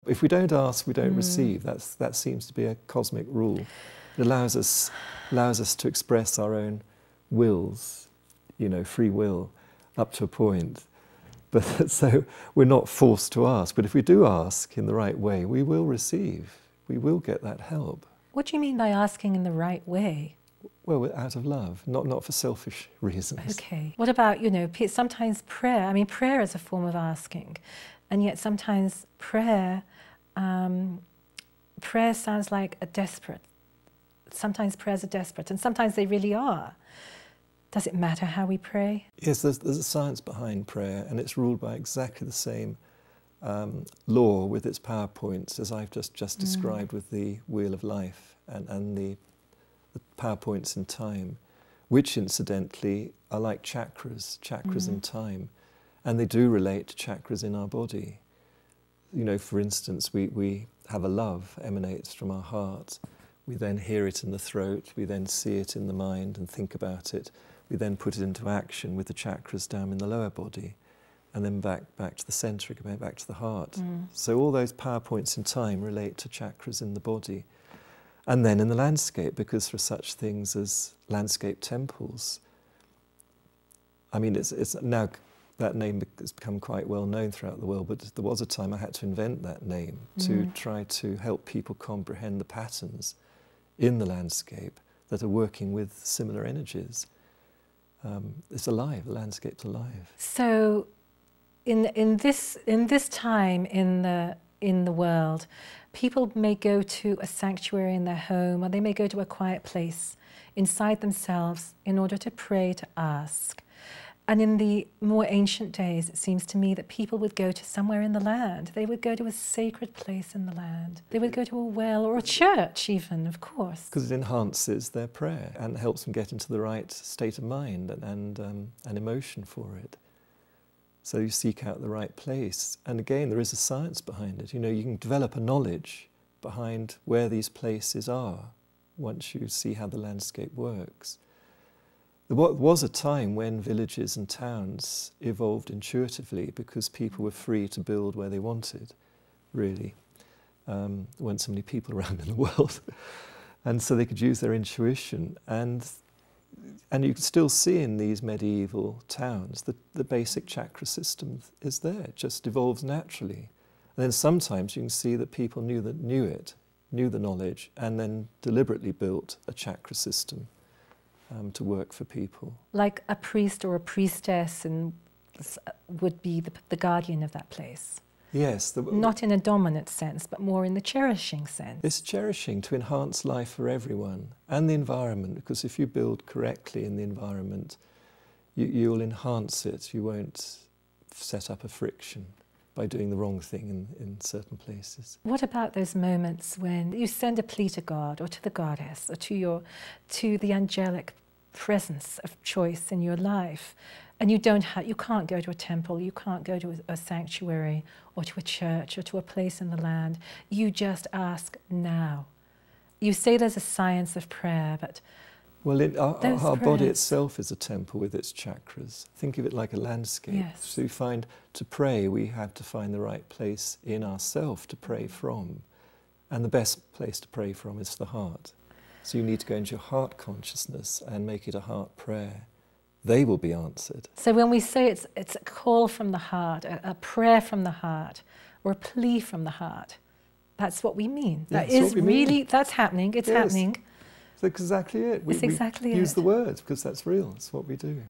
If we don't ask, we don't receive. That seems to be a cosmic rule. It allows us to express our own wills, you know, free will, up to a point. But so we're not forced to ask. But if we do ask in the right way, we will receive. We will get that help. What do you mean by asking in the right way? Well, out of love, not for selfish reasons. Okay. What about, you know, sometimes prayer? I mean, prayer is a form of asking, and yet sometimes prayer sounds like a desperate. Sometimes prayers are desperate, and sometimes they really are. Does it matter how we pray? Yes, there's a science behind prayer, and it's ruled by exactly the same law with its PowerPoints as I've just described with the Wheel of Life and the PowerPoints in time, which incidentally are like chakras in time, and they do relate to chakras in our body. You know, for instance, we have a love emanates from our heart. We then hear it in the throat, we then see it in the mind and think about it. We then put it into action with the chakras down in the lower body, and then back to the centre, back to the heart. So all those PowerPoints in time relate to chakras in the body. And then in the landscape, because there are such things as landscape temples. I mean, it's now that name has become quite well known throughout the world, but there was a time I had to invent that name to try to help people comprehend the patterns in the landscape that are working with similar energies. It's alive, the landscape's alive. So in this time in the world, people may go to a sanctuary in their home, or they may go to a quiet place inside themselves in order to pray, to ask. And in the more ancient days, it seems to me that people would go to somewhere in the land. They would go to a sacred place in the land. They would go to a well or a church even, of course. Because it enhances their prayer and helps them get into the right state of mind and emotion for it. So you seek out the right place. And again, there is a science behind it. You know, you can develop a knowledge behind where these places are once you see how the landscape works. There was a time when villages and towns evolved intuitively because people were free to build where they wanted, really. There weren't so many people around in the world. And so they could use their intuition. And you can still see in these medieval towns that the basic chakra system is there. It just evolves naturally. And then sometimes you can see that people knew the knowledge, and then deliberately built a chakra system to work for people. Like a priest or a priestess would be the guardian of that place. Yes. Not in a dominant sense, but more in the cherishing sense. It's cherishing to enhance life for everyone and the environment, because if you build correctly in the environment, you'll enhance it. You won't set up a friction by doing the wrong thing in certain places. What about those moments when you send a plea to God or to the goddess or to the angelic presence of choice in your life, and you can't go to a temple, you can't go to a sanctuary or to a church or to a place in the land. You just ask now. You say there's a science of prayer, but well, our body itself is a temple with its chakras. Think of it like a landscape. Yes. So to pray, we have to find the right place in ourselves to pray from. And the best place to pray from is the heart. So you need to go into your heart consciousness and make it a heart prayer. They will be answered. So when we say it's a call from the heart, a prayer from the heart, or a plea from the heart, that's what we mean. Yeah, that is really, that's happening, it's happening. That's exactly it. It's exactly it. Use the words because that's real, it's what we do.